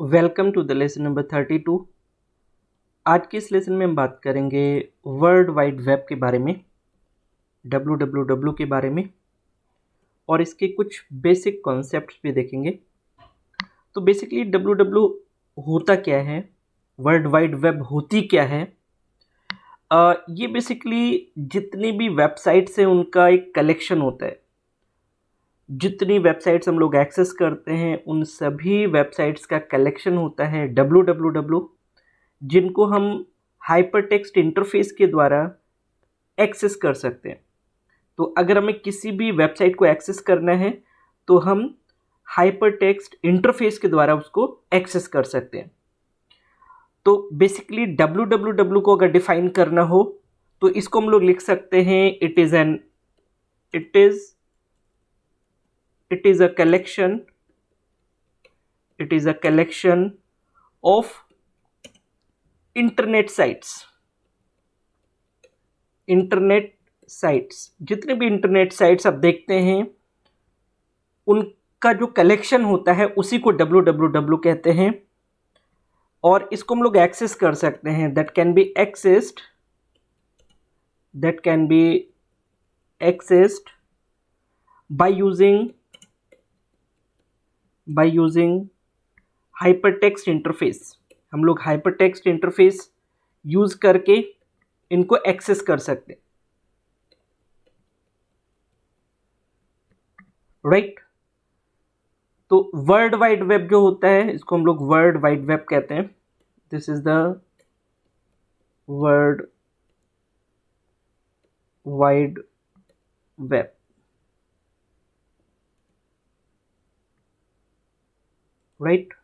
Welcome to the lesson number 32। आज के इस लेसन में हम बात करेंगे वर्ल्ड वाइड वेब के बारे में, www के बारे में, और इसके कुछ बेसिक कॉन्सेप्ट्स भी देखेंगे। तो बेसिकली www होता क्या है, वर्ल्ड वाइड वेब होती क्या है। ये बेसिकली जितनी भी वेबसाइट्स हैं उनका एक कलेक्शन होता है। जितनी वेबसाइट्स हम लोग एक्सेस करते हैं उन सभी वेबसाइट्स का कलेक्शन होता है www, जिनको हम हाइपरटेक्स्ट इंटरफेस के द्वारा एक्सेस कर सकते हैं। तो अगर हमें किसी भी वेबसाइट को एक्सेस करना है तो हम हाइपरटेक्स्ट इंटरफेस के द्वारा उसको एक्सेस कर सकते हैं। तो बेसिकली www को अगर डिफाइन करना हो तो इसको हम लोग लिख सकते हैं it is a collection of internet sites. जितने भी इंटरनेट साइट्स आप देखते हैं उनका जो कलेक्शन होता है उसी को www कहते हैं। और इसको हम लोग एक्सेस कर सकते हैं, that can be accessed by using hypertext interface. हम लोग हाइपरटेक्स्ट इंटरफेस यूज करके इनको एक्सेस कर सकते हैं, राइट। तो वर्ल्ड वाइड वेब जो होता है इसको हम लोग वर्ल्ड वाइड वेब कहते हैं। This is the world wide web, right.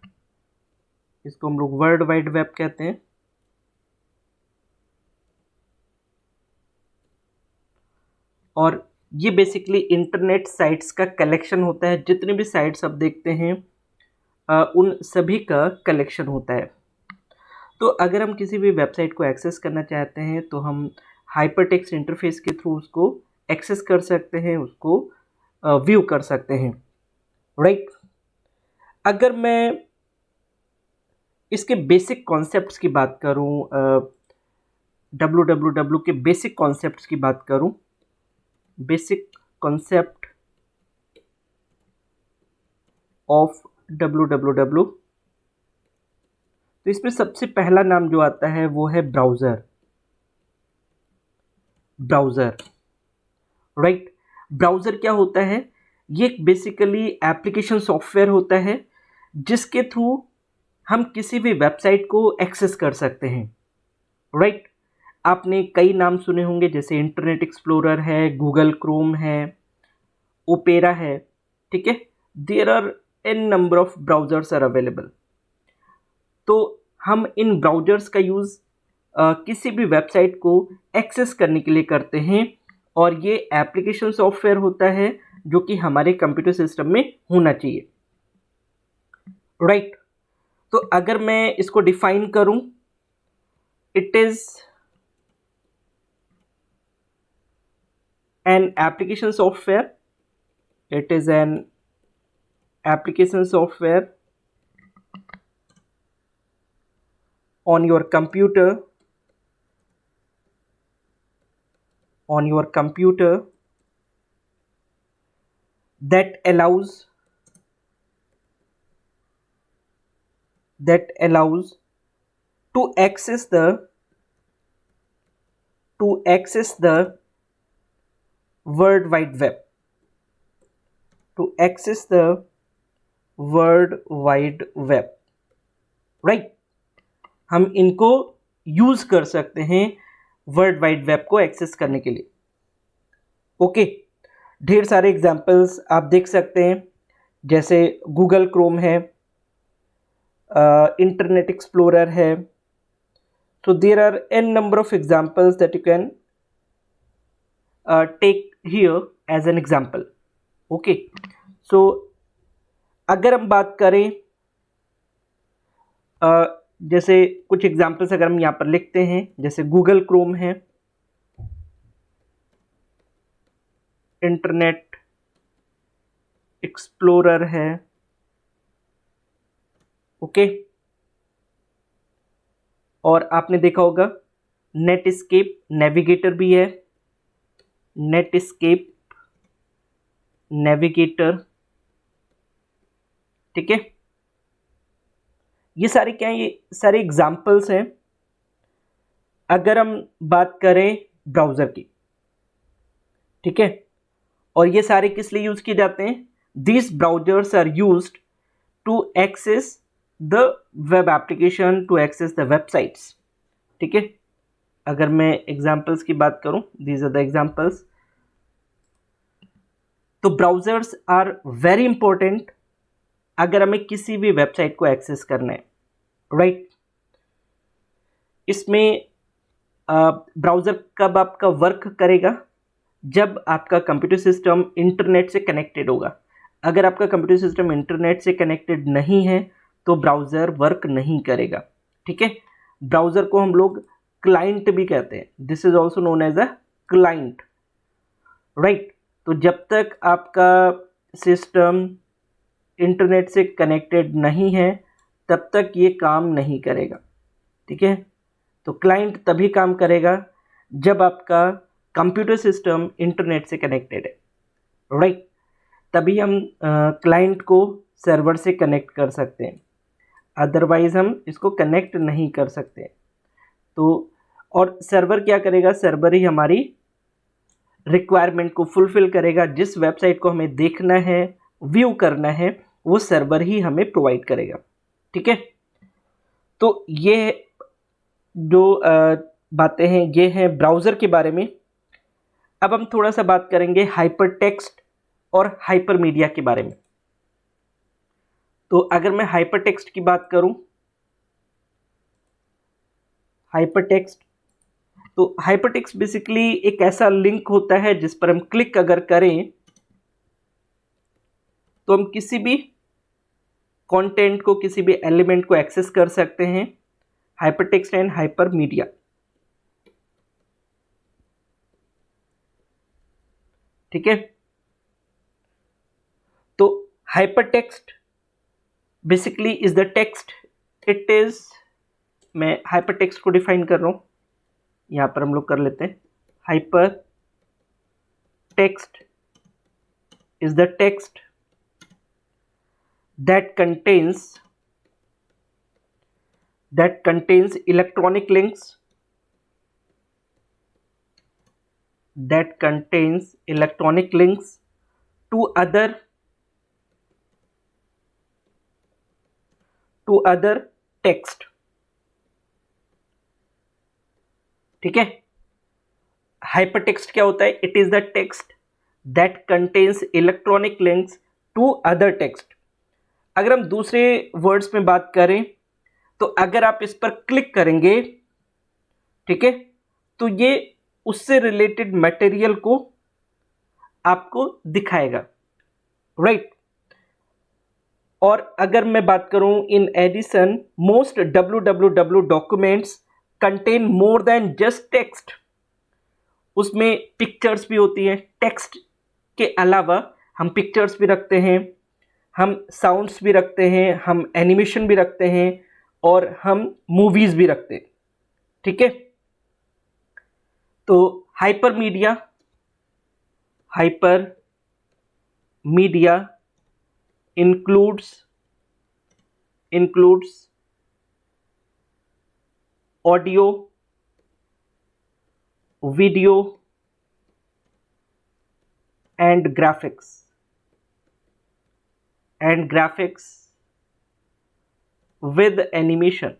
इसको हम लोग वर्ल्ड वाइड वेब कहते हैं। और ये बेसिकली इंटरनेट साइट्स का कलेक्शन होता है। जितने भी साइट्स आप देखते हैं उन सभी का कलेक्शन होता है। तो अगर हम किसी भी वेबसाइट को एक्सेस करना चाहते हैं तो हम हाइपरटेक्स्ट इंटरफेस के थ्रू उसको एक्सेस कर सकते हैं, उसको व्यू कर सकते हैं, राइट। अगर मैं इसके बेसिक कॉन्सेप्ट्स की बात करूं, www के बेसिक कॉन्सेप्ट्स की बात करूं, बेसिक कॉन्सेप्ट ऑफ www, तो इसमें सबसे पहला नाम जो आता है वो है ब्राउज़र, राइट। ब्राउज़र क्या होता है? ये एक बेसिकली एप्लीकेशन सॉफ्टवेयर होता है जिसके थ्रू हम किसी भी वेबसाइट को एक्सेस कर सकते हैं, राइट। आपने कई नाम सुने होंगे, जैसे इंटरनेट एक्सप्लोरर है, गूगल क्रोम है, ओपेरा है, ठीक है। There are an number of browsers are available. तो हम इन ब्राउजर्स का यूज़ किसी भी वेबसाइट को एक्सेस करने के लिए करते हैं, और ये एप्लीकेशन सॉफ्टवेयर होता है जो कि हमारे कंप्यूटर सिस्टम में होना चाहिए, राइट। तो अगर मैं इसको डिफाइन करूं, it is an application software, it is an application software on your computer that allows to access the world wide web, right. हम इनको यूज कर सकते हैं वर्ल्ड वाइड वेब को एक्सेस करने के लिए, ओके। ढेर सारे एग्जांपल्स आप देख सकते हैं, जैसे गूगल क्रोम है, इंटरनेट एक्सप्लोरर है। So there are n number of examples that you can take here as an example, okay। So अगर हम बात करें, जैसे कुछ एग्जांपल्स अगर हम यहाँ पर लिखते हैं, जैसे गूगल क्रोम है, इंटरनेट एक्सप्लोरर है, ओके। और आपने देखा होगा नेटस्केप नेविगेटर भी है, नेटस्केप नेविगेटर, ठीक है। ये सारे क्या हैं, ये सारे एग्जाम्पल्स हैं। अगर हम बात करें ब्राउज़र की, ठीक है, और ये सारे किस लिए यूज़ किए जाते हैं? These browsers are used to access the web application, to access the websites, ठीक है। अगर मैं एग्जाम्पल्स की बात करूं, these are the examples। तो ब्राउजर्स आर वेरी इंपॉर्टेंट अगर हमें किसी भी वेबसाइट को एक्सेस करना है, राइट। इसमें ब्राउज़र कब आपका वर्क करेगा? जब आपका कंप्यूटर सिस्टम इंटरनेट से कनेक्टेड होगा। अगर आपका कंप्यूटर सिस्टम इंटरनेट से कनेक्टेड नहीं है तो ब्राउज़र वर्क नहीं करेगा, ठीक है। ब्राउज़र को हम लोग क्लाइंट भी कहते हैं, this is also known as a client, right. तो जब तक आपका सिस्टम इंटरनेट से कनेक्टेड नहीं है तब तक ये काम नहीं करेगा, ठीक है। तो क्लाइंट तभी काम करेगा जब आपका कंप्यूटर सिस्टम इंटरनेट से कनेक्टेड है, राइट। तभी हम क्लाइंट को सर्वर से कनेक्ट कर सकते हैं, अदरवाइज हम इसको कनेक्ट नहीं कर सकते। तो और सर्वर क्या करेगा? सर्वर ही हमारी रिक्वायरमेंट को फुलफिल करेगा। जिस वेबसाइट को हमें देखना है, व्यू करना है, वो सर्वर ही हमें प्रोवाइड करेगा, ठीक है। तो ये जो बातें हैं ये हैं ब्राउज़र के बारे में। अब हम थोड़ा सा बात करेंगे हाइपर टेक्स्ट और हाइपर मीडिया के बारे में। तो अगर मैं हाइपर टेक्स्ट की बात करूं, हाइपर टेक्स्ट, तो हाइपर टेक्स्ट बेसिकली एक ऐसा लिंक होता है जिस पर हम क्लिक अगर करें तो हम किसी भी कंटेंट को, किसी भी एलिमेंट को एक्सेस कर सकते हैं। Hyper text and hyper media, ठीक है। तो hyper text basically is the text, it is, मैं हाइपर टेक्स्ट को डिफाइन कर रहा हूं, यहां पर हम लोग कर लेते हैं। Hyper text is the text that contains electronic links, to other text, ठीक है। हाइपर टेक्स्ट क्या होता है? It is the text that contains electronic links to other text. अगर हम दूसरे वर्ड्स में बात करें तो अगर आप इस पर क्लिक करेंगे, ठीक है, तो ये उससे रिलेटेड मटेरियल को आपको दिखाएगा, राइट। और अगर मैं बात करूं, in addition most www documents contain more than just text. उसमें पिक्चर्स भी होती हैं, टेक्स्ट के अलावा हम पिक्चर्स भी रखते हैं, हम साउंड्स भी रखते हैं, हम एनिमेशन भी रखते हैं और हम मूवीज भी रखते हैं, ठीक है। तो hyper media includes audio, video and graphics with animation.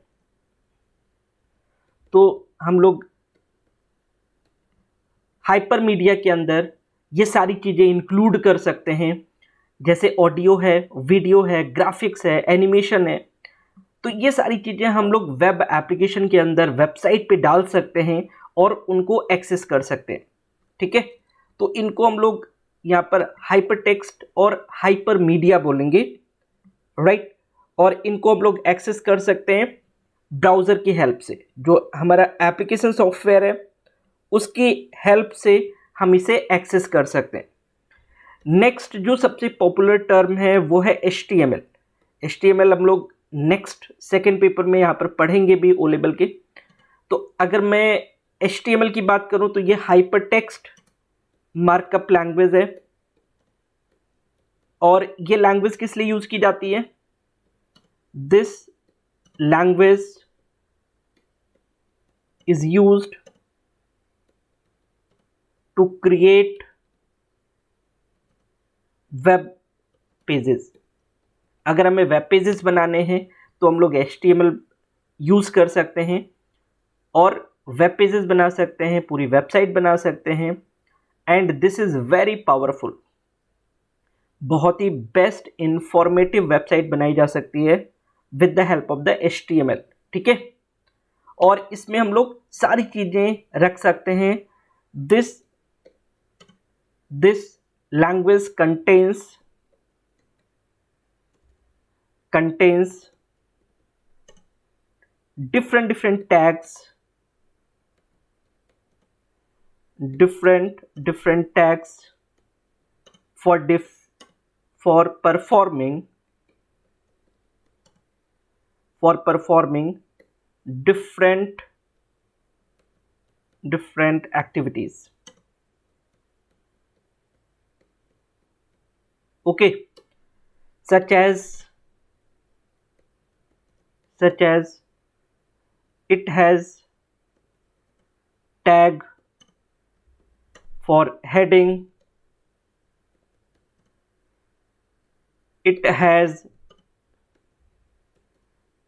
तो हम लोग हाइपर मीडिया के अंदर ये सारी चीज़ें इंक्लूड कर सकते हैं, जैसे ऑडियो है, वीडियो है, ग्राफिक्स है, एनिमेशन है। तो ये सारी चीज़ें हम लोग वेब एप्लीकेशन के अंदर वेबसाइट पे डाल सकते हैं और उनको एक्सेस कर सकते हैं, ठीक है। तो इनको हम लोग यहाँ पर हाइपर टेक्स्ट और हाइपर मीडिया बोलेंगे, राइट। और इनको हम लोग एक्सेस कर सकते हैं ब्राउज़र की हेल्प से, जो हमारा एप्लीकेशन सॉफ्टवेयर है उसकी हेल्प से हम इसे एक्सेस कर सकते हैं। नेक्स्ट जो सबसे पॉपुलर टर्म है वो है HTML। HTML हम लोग नेक्स्ट सेकेंड पेपर में यहाँ पर पढ़ेंगे भी, ओ लेवल के। तो अगर मैं HTML की बात करूं तो ये हाइपर टेक्स्ट मार्कअप लैंग्वेज है, और ये लैंग्वेज किस लिए यूज की जाती है? This language is used to create web pages. अगर हमें वेब पेजेस बनाने हैं तो हम लोग HTML यूज कर सकते हैं और वेब पेजेस बना सकते हैं, पूरी वेबसाइट बना सकते हैं। And this is very powerful. बहुत ही बेस्ट इंफॉर्मेटिव वेबसाइट बनाई जा सकती है with the help of the HTML, ठीक है। और इसमें हम लोग सारी चीजें रख सकते हैं। This language contains different tags, different tags for performing different activities. Okay, such as it has tag for heading, it has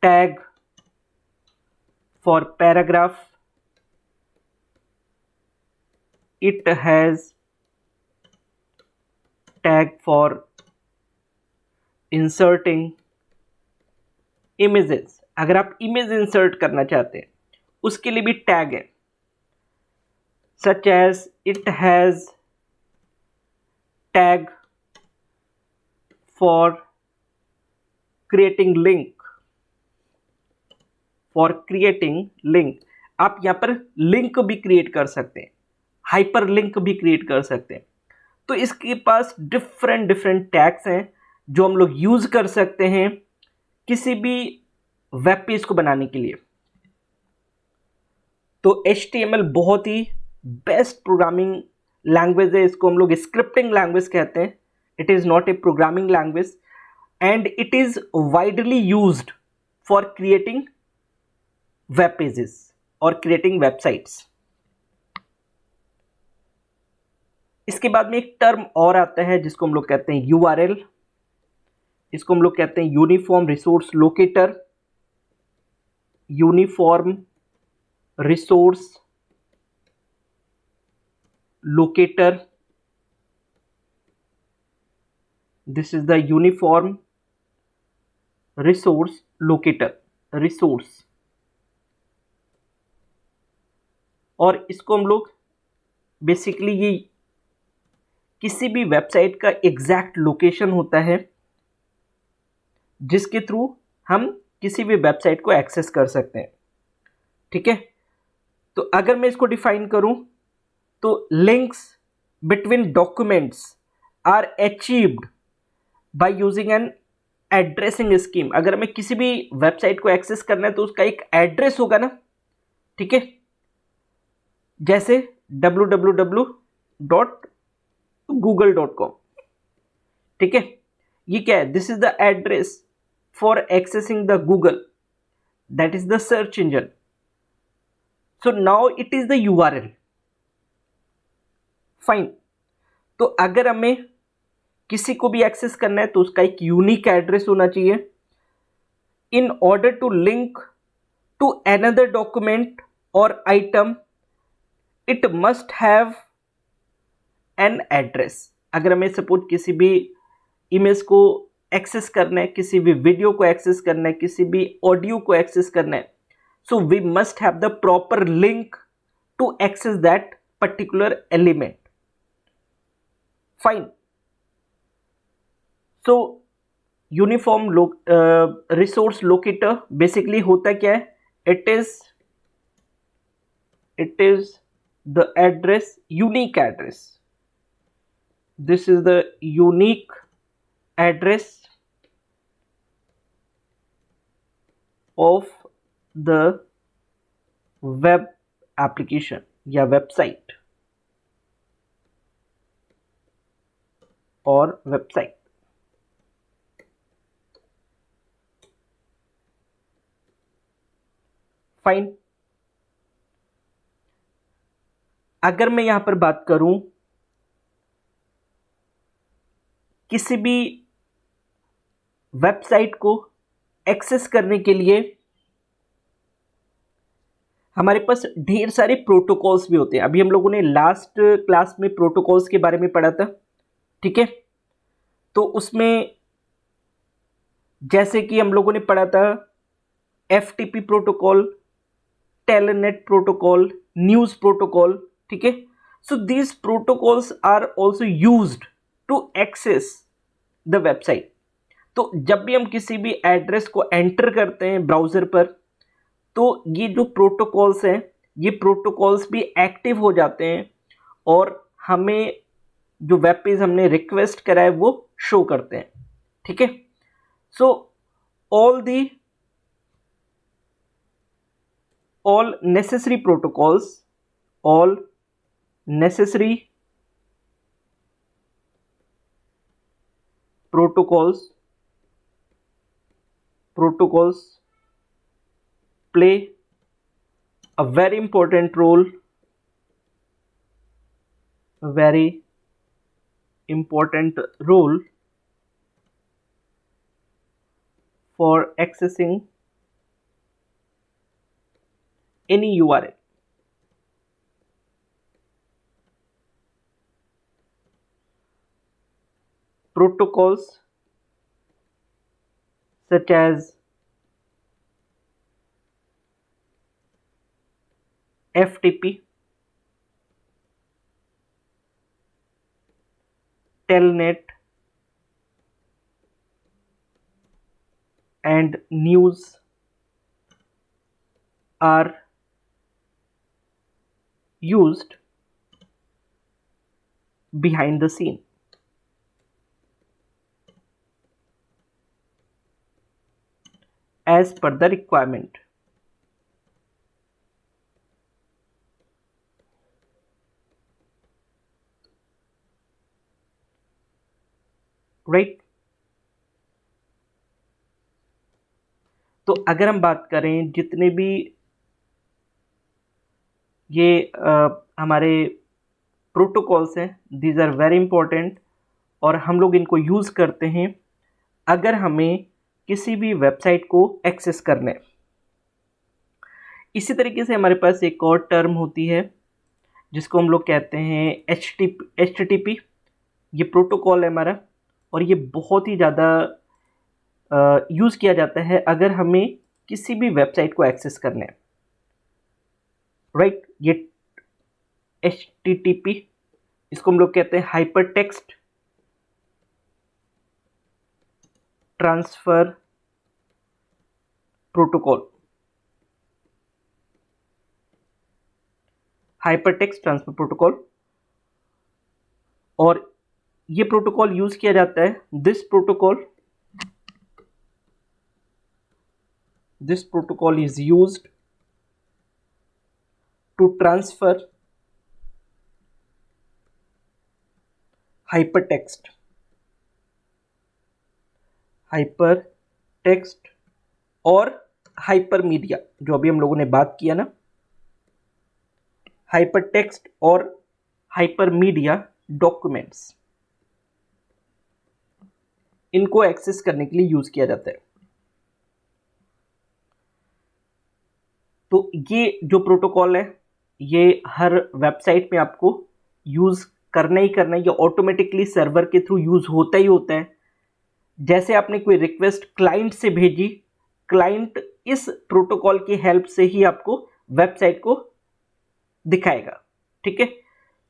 tag for paragraph, it has tag for inserting images। अगर आप इमेज इंसर्ट करना चाहते हैं उसके लिए भी tag है। Such as it has tag for creating link. आप यहां पर लिंक भी क्रिएट कर सकते हैं, हाइपर लिंक भी क्रिएट कर सकते हैं। तो इसके पास डिफरेंट टैग्स हैं जो हम लोग यूज कर सकते हैं किसी भी वेब पेज को बनाने के लिए। तो HTML बहुत ही बेस्ट प्रोग्रामिंग लैंग्वेज है। इसको हम लोग स्क्रिप्टिंग लैंग्वेज कहते हैं। It is not a programming language and it is widely used for creating web pages और क्रिएटिंग वेबसाइट्स। इसके बाद में एक टर्म और आता है जिसको हम लोग कहते हैं URL। इसको हम लोग कहते हैं uniform resource locator. Uniform resource locator, this is the uniform resource locator, resource. और इसको हम लोग बेसिकली ये किसी भी वेबसाइट का एग्जैक्ट लोकेशन होता है जिसके थ्रू हम किसी भी वेबसाइट को एक्सेस कर सकते हैं, ठीक है। तो अगर मैं इसको डिफाइन करूं तो links between documents are achieved by using an addressing scheme. अगर हमें किसी भी वेबसाइट को एक्सेस करना है तो उसका एक एड्रेस होगा ना, ठीक है। जैसे www.google.com, ठीक है। ये क्या है? This is the address for accessing the Google, that is the search engine. So now it is the URL, fine. तो अगर हमें किसी को भी एक्सेस करना है तो उसका एक यूनिक एड्रेस होना चाहिए। In order to link to another document और item it must have an address. अगर हमें सपोज किसी भी इमेज को एक्सेस करना है, किसी भी वीडियो को एक्सेस करना है, किसी भी ऑडियो को एक्सेस करना है, so we must have the proper link to access that particular element, fine. So uniform resource locator basically होता क्या है? It is the address, unique address. This is the unique address of the web application या website और website. Fine. अगर मैं यहां पर बात करूं किसी भी वेबसाइट को एक्सेस करने के लिए हमारे पास ढेर सारे प्रोटोकॉल्स भी होते हैं। अभी हम लोगों ने लास्ट क्लास में प्रोटोकॉल्स के बारे में पढ़ा था, ठीक है। तो उसमें जैसे कि हम लोगों ने पढ़ा था FTP protocol, telnet protocol, news protocol, ठीक है। So these protocols are also used to access the website. तो जब भी हम किसी भी एड्रेस को एंटर करते हैं ब्राउज़र पर, तो ये जो प्रोटोकॉल्स हैं, ये प्रोटोकॉल्स भी एक्टिव हो जाते हैं और हमें जो वेब पेज हमने रिक्वेस्ट करा है वो शो करते हैं, ठीक है। सो all necessary protocols play a very important role for accessing any URL. Protocols such as FTP, Telnet and news are used behind the scene. As per the requirement. Right? तो अगर हम बात करें जितने भी ये हमारे प्रोटोकॉल्स हैं, दीज आर वेरी इंपॉर्टेंट और हम लोग इनको यूज़ करते हैं अगर हमें किसी भी वेबसाइट को एक्सेस करना है। इसी तरीके से हमारे पास एक और टर्म होती है जिसको हम लोग कहते हैं HTTP। ये प्रोटोकॉल है हमारा और ये बहुत ही ज़्यादा यूज़ किया जाता है अगर हमें किसी भी वेबसाइट को एक्सेस करना है, राइट। ये HTTP, इसको हम लोग कहते हैं hyper text transfer protocol. Hyper text transfer protocol, और ये प्रोटोकॉल यूज़ किया जाता है this protocol is used to transfer hypertext और हाइपरमीडिया, जो अभी हम लोगों ने बात किया ना, हाइपरटेक्स्ट और हाइपरमीडिया डॉक्यूमेंट्स, इनको एक्सेस करने के लिए यूज़ किया जाता है। तो ये जो प्रोटोकॉल है ये हर वेबसाइट में आपको यूज़ करना ही करना है, ये ऑटोमेटिकली सर्वर के थ्रू यूज़ होता ही होता है। जैसे आपने कोई रिक्वेस्ट क्लाइंट से भेजी, क्लाइंट इस प्रोटोकॉल की हेल्प से ही आपको वेबसाइट को दिखाएगा, ठीक है।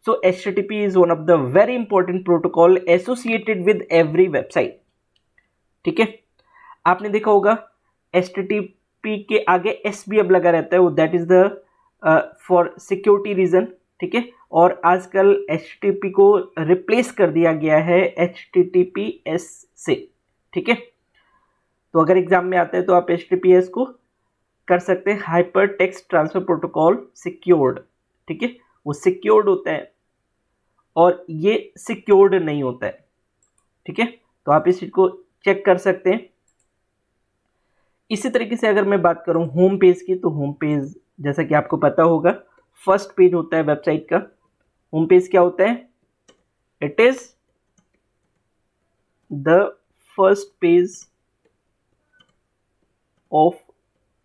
सो HTTP is one of the very important protocol associated with every website, ठीक है। आपने देखा होगा HTTP के आगे S भी अब लगा रहता है, वो that is the for security reason, ठीक है। और आजकल HTTP को रिप्लेस कर दिया गया है HTTPS से, ठीक है। तो अगर एग्जाम में आता है तो आप HTTPS को कर सकते हैं hyper text transfer protocol secured, ठीक है, वो सिक्योर्ड होता है और ये सिक्योर्ड नहीं होता है, ठीक है, तो आप इस चीज को चेक कर सकते हैं। इसी तरीके से अगर मैं बात करूं होम पेज की, तो होम पेज जैसा कि आपको पता होगा फर्स्ट पेज होता है वेबसाइट का। होम पेज क्या होता है? It is the first page of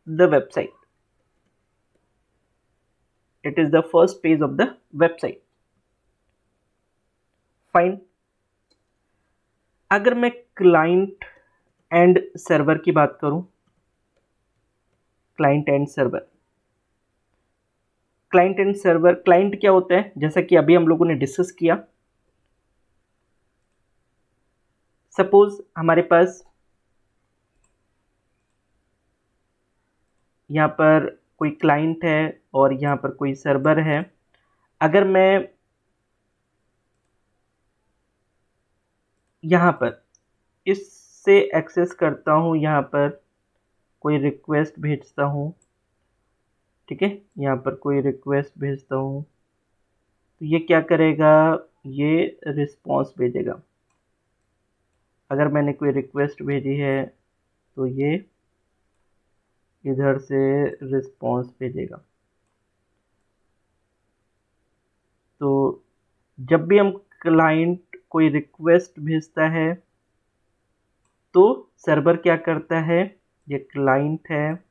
the website, it is the first page of the website. Fine. अगर मैं क्लाइंट एंड सर्वर की बात करूं, client and server, client and server, client क्या होता है जैसा कि अभी हम लोगों ने डिस्कस किया। सपोज हमारे पास यहाँ पर कोई क्लाइंट है और यहाँ पर कोई सर्वर है। अगर मैं यहाँ पर इससे एक्सेस करता हूँ, यहाँ पर कोई रिक्वेस्ट भेजता हूँ, ठीक है, यहाँ पर कोई रिक्वेस्ट भेजता हूँ, तो ये क्या करेगा? ये रिस्पॉन्स भेजेगा। अगर मैंने कोई रिक्वेस्ट भेजी है तो ये इधर से रिस्पॉन्स भेजेगा। तो जब भी हम क्लाइंट कोई रिक्वेस्ट भेजता है तो सर्वर क्या करता है? ये क्लाइंट है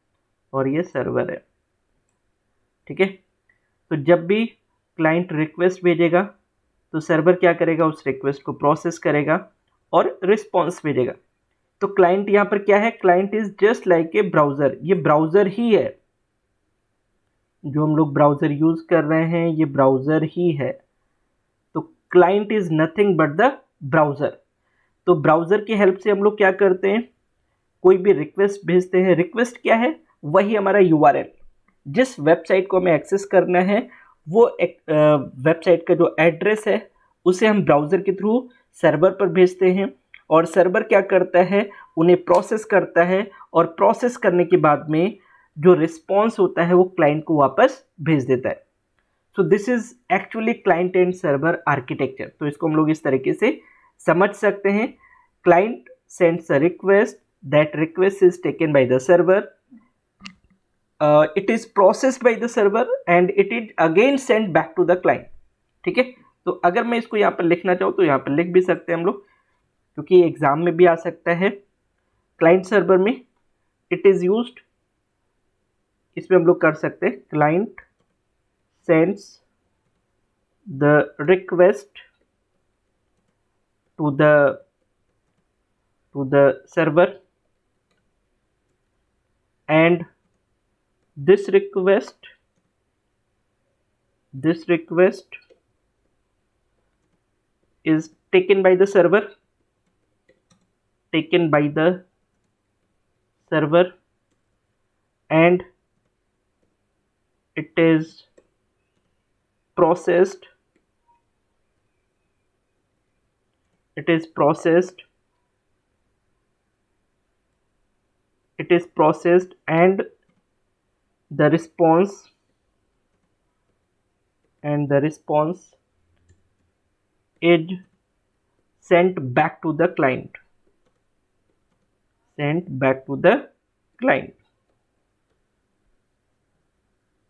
और ये सर्वर है, ठीक है। तो जब भी क्लाइंट रिक्वेस्ट भेजेगा तो सर्वर क्या करेगा? उस रिक्वेस्ट को प्रोसेस करेगा और रिस्पॉन्स भेजेगा। तो क्लाइंट यहाँ पर क्या है? Client is just like a browser, ये ब्राउजर ही है, जो हम लोग ब्राउजर यूज कर रहे हैं ये ब्राउजर ही है। तो client is nothing but the browser. तो ब्राउजर की हेल्प से हम लोग क्या करते हैं? कोई भी रिक्वेस्ट भेजते हैं। रिक्वेस्ट क्या है? वही हमारा यूआरएल, जिस वेबसाइट को हमें एक्सेस करना है वो वेबसाइट का जो एड्रेस है उसे हम ब्राउजर के थ्रू सर्वर पर भेजते हैं और सर्वर क्या करता है? उन्हें प्रोसेस करता है और प्रोसेस करने के बाद में जो रिस्पॉन्स होता है वो क्लाइंट को वापस भेज देता है। So this is actually client and server architecture. तो इसको हम लोग इस तरीके से समझ सकते हैं। Client sends a request, that request is taken by the server, it is processed by the server and it is again sent back to the client, ठीक है। तो अगर मैं इसको यहाँ पर लिखना चाहूँ तो यहाँ पर लिख भी सकते हैं हम लोग, क्योंकि एग्जाम में भी आ सकता है। क्लाइंट सर्वर में इट इज यूज्ड, इसमें हम लोग कर सकते हैं client sends the request to the server and this request is taken by the server and it is processed and the response is sent back to the client,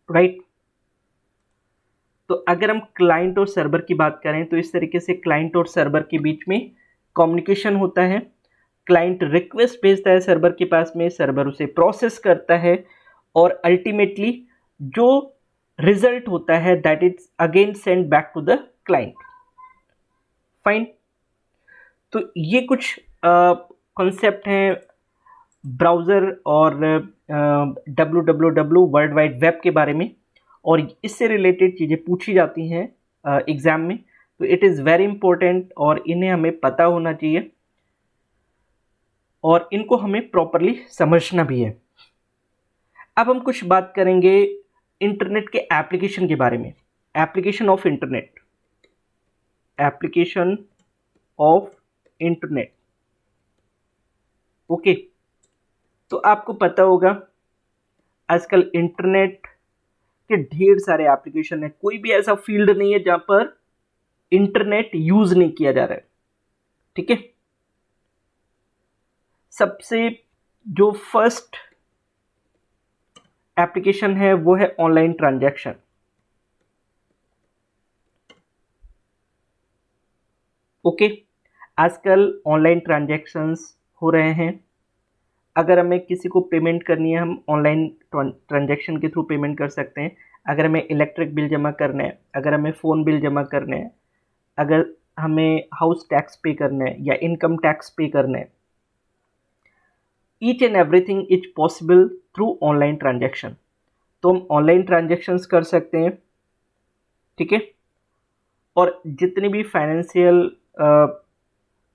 right. तो अगर हम client और सर्वर की बात करें तो इस तरीके से क्लाइंट और सर्वर के बीच में कम्युनिकेशन होता है। क्लाइंट रिक्वेस्ट भेजता है सर्वर के पास में, सर्वर उसे प्रोसेस करता है और अल्टीमेटली जो रिजल्ट होता है that is again send back to the client. Fine. तो ये कुछ कॉन्सेप्ट हैं ब्राउज़र और www वर्ल्ड वाइड वेब के बारे में, और इससे रिलेटेड चीज़ें पूछी जाती हैं एग्ज़ाम में। तो इट इज़ वेरी इंपॉर्टेंट और इन्हें हमें पता होना चाहिए और इनको हमें प्रॉपरली समझना भी है। अब हम कुछ बात करेंगे इंटरनेट के एप्लीकेशन के बारे में। Application of internet, okay. तो आपको पता होगा आजकल इंटरनेट के ढेर सारे एप्लीकेशन है, कोई भी ऐसा फील्ड नहीं है जहां पर इंटरनेट यूज नहीं किया जा रहा है। ठीक है, सबसे जो फर्स्ट एप्लीकेशन है वो है ऑनलाइन ट्रांजैक्शन। ओके, आजकल ऑनलाइन ट्रांजैक्शंस हो रहे हैं। अगर हमें किसी को पेमेंट करनी है, हम ऑनलाइन ट्रांजैक्शन के थ्रू पेमेंट कर सकते हैं। अगर हमें इलेक्ट्रिक बिल जमा करना है, अगर हमें फ़ोन बिल जमा करना है, अगर हमें हाउस टैक्स पे करना है या इनकम टैक्स पे करना है, each and everything is possible through online transaction. तो हम ऑनलाइन ट्रांजैक्शंस कर सकते हैं। ठीक है, और जितनी भी फाइनेंशियल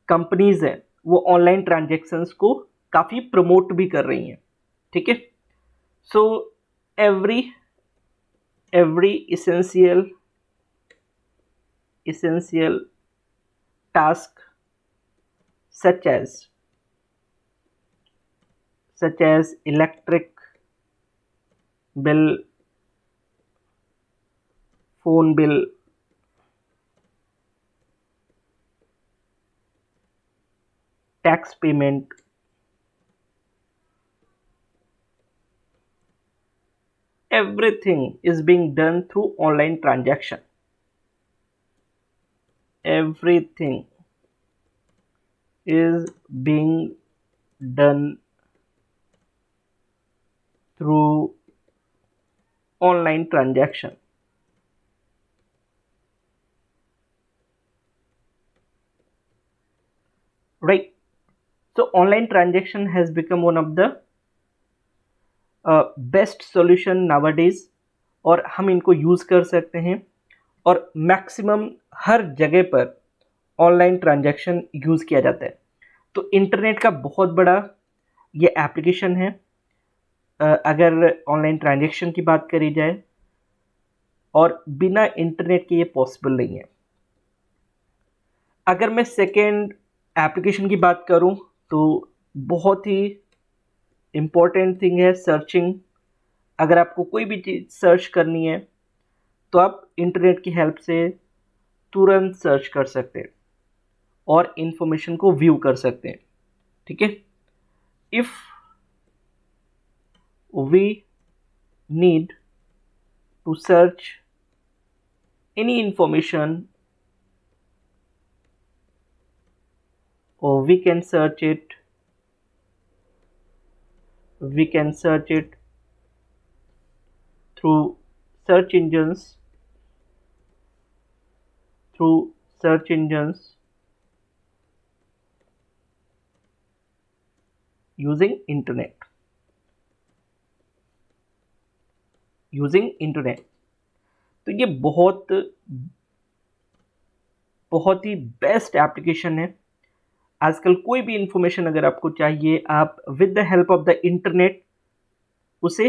कंपनीज हैं वो ऑनलाइन ट्रांजैक्शंस को काफ़ी प्रमोट भी कर रही हैं। ठीक है, so every every essential task such as electric bill, phone bill, tax payment, everything is being done through online transaction. Everything is being done through online transaction. Right, so online transaction has become one of the best solution nowadays, और हम इनको use कर सकते हैं। और maximum हर जगह पर online transaction use किया जाता है। तो इंटरनेट का बहुत बड़ा ये एप्लीकेशन है। अगर ऑनलाइन ट्रांजैक्शन की बात करी जाए, और बिना इंटरनेट के ये पॉसिबल नहीं है। अगर मैं सेकेंड एप्लीकेशन की बात करूं तो बहुत ही इम्पोर्टेंट थिंग है सर्चिंग। अगर आपको कोई भी चीज़ सर्च करनी है तो आप इंटरनेट की हेल्प से तुरंत सर्च कर सकते हैं और इन्फॉर्मेशन को व्यू कर सकते हैं। ठीक है, if we need to search any information, or we can search it through search engines using internet। तो ये बहुत ही बेस्ट एप्लीकेशन है। आजकल कोई भी इंफॉर्मेशन अगर आपको चाहिए, आप with the help of the internet उसे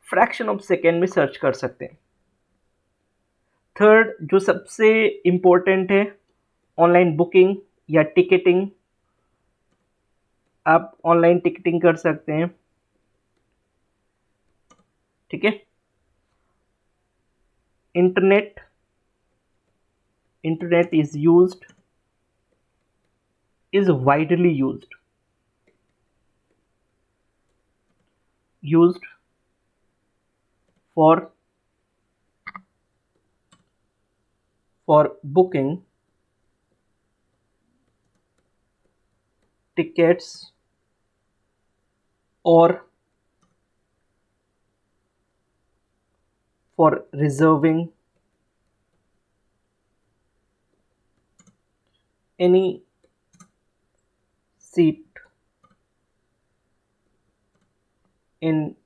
फ्रैक्शन ऑफ सेकेंड में सर्च कर सकते हैं। थर्ड जो सबसे इम्पोर्टेंट है, ऑनलाइन बुकिंग या टिकटिंग। आप ऑनलाइन टिकटिंग कर सकते हैं। ठीक है, internet is widely used for booking tickets or for reserving any seat in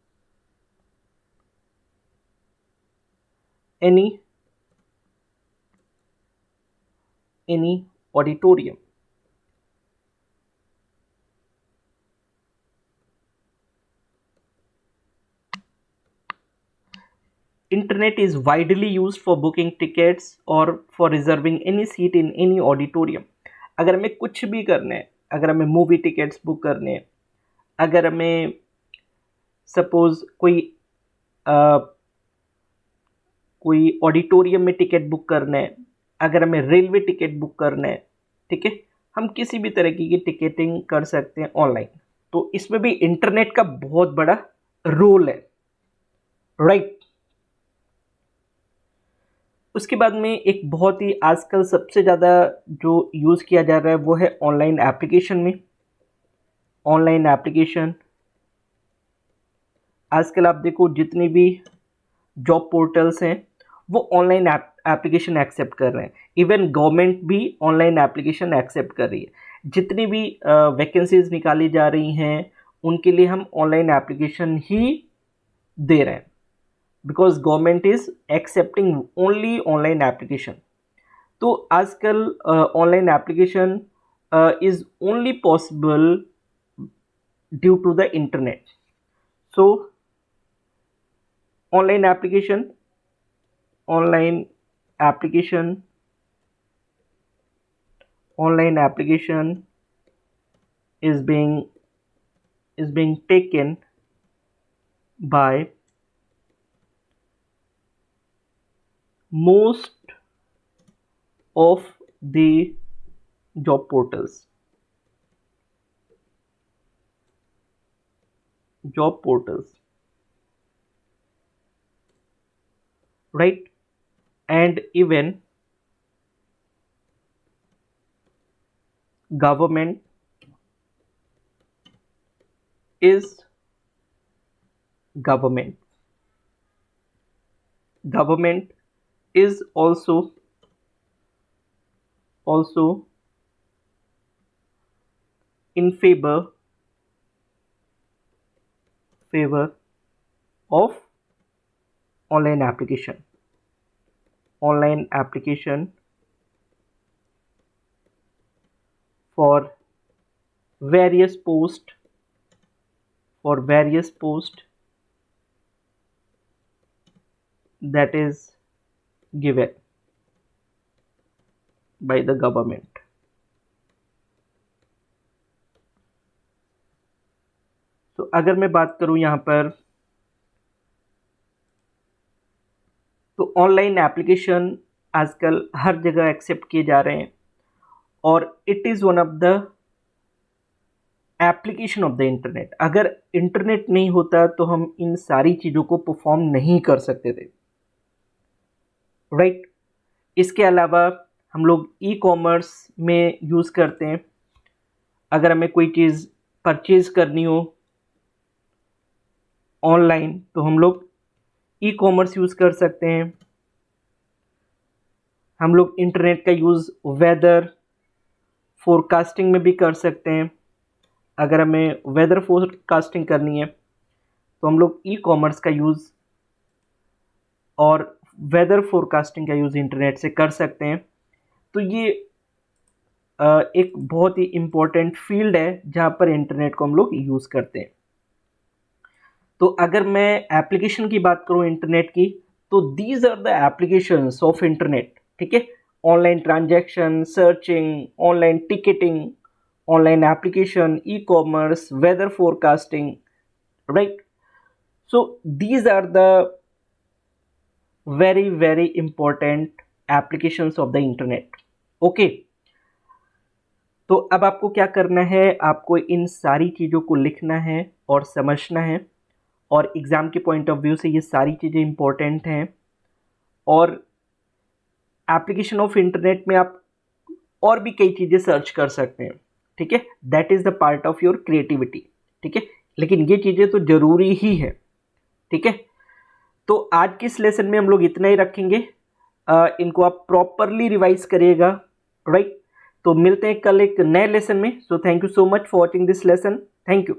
any auditorium। Internet is widely used for booking tickets or for reserving any seat in any auditorium। अगर हमें कुछ भी करना है, अगर हमें मूवी टिकट्स बुक करने हैं, अगर हमें सपोज कोई कोई ऑडिटोरियम में टिकट बुक करना है, अगर हमें रेलवे टिकट बुक करना है, ठीक है, हम किसी भी तरह की टिकटिंग कर सकते हैं ऑनलाइन। तो इसमें भी इंटरनेट का बहुत बड़ा रोल है, राइट। उसके बाद में एक बहुत ही आजकल सबसे ज़्यादा जो यूज़ किया जा रहा है वो है ऑनलाइन एप्लीकेशन में। ऑनलाइन एप्लीकेशन आजकल आप देखो जितनी भी जॉब पोर्टल्स हैं वो ऑनलाइन एप्लीकेशन एक्सेप्ट कर रहे हैं। इवन गवर्नमेंट भी ऑनलाइन एप्लीकेशन एक्सेप्ट कर रही है। जितनी भी वैकेंसीज निकाली जा रही हैं उनके लिए हम ऑनलाइन एप्लीकेशन ही दे रहे हैं, because government is accepting only online application. तो आजकल online application is only possible due to the internet. So online application is being taken by most of the job portals, right? And even government is also in favor of online application for various posts that is given by the government. तो अगर मैं बात करूं यहाँ पर, तो online application आजकल हर जगह एक्सेप्ट किए जा रहे हैं और it is one of the application of the internet. अगर इंटरनेट नहीं होता तो हम इन सारी चीज़ों को परफॉर्म नहीं कर सकते थे, राइट। इसके अलावा हम लोग ई कॉमर्स में यूज़ करते हैं। अगर हमें कोई चीज़ परचेज़ करनी हो ऑनलाइन तो हम लोग ई कॉमर्स यूज़ कर सकते हैं। हम लोग इंटरनेट का यूज़ वेदर फोरकास्टिंग में भी कर सकते हैं। अगर हमें वेदर फोरकास्टिंग करनी है तो हम लोग ई कॉमर्स का यूज़ और वेदर फोरकास्टिंग का यूज़ इंटरनेट से कर सकते हैं। तो ये एक बहुत ही इम्पोर्टेंट फील्ड है जहाँ पर इंटरनेट को हम लोग यूज़ करते हैं। तो अगर मैं एप्लीकेशन की बात करूँ इंटरनेट की, तो these are the applications of internet, ठीक है। Online transaction, searching, online ticketing, online application, e commerce, weather forecasting, right. So these are the very important applications of the internet, okay. तो अब आपको क्या करना है, आपको इन सारी चीज़ों को लिखना है और समझना है, और एग्ज़ाम के पॉइंट ऑफ व्यू से ये सारी चीज़ें इंपॉर्टेंट हैं। और एप्लीकेशन ऑफ इंटरनेट में आप और भी कई चीज़ें सर्च कर सकते हैं, ठीक है। That is the part of your creativity, ठीक है। लेकिन ये चीज़ें तो ज़रूरी ही है, ठीक है। तो आज के इस लेसन में हम लोग इतना ही रखेंगे। इनको आप प्रॉपरली रिवाइज करिएगा, राइट। तो मिलते हैं कल एक नए लेसन में। So thank you so much for watching this lesson. Thank you.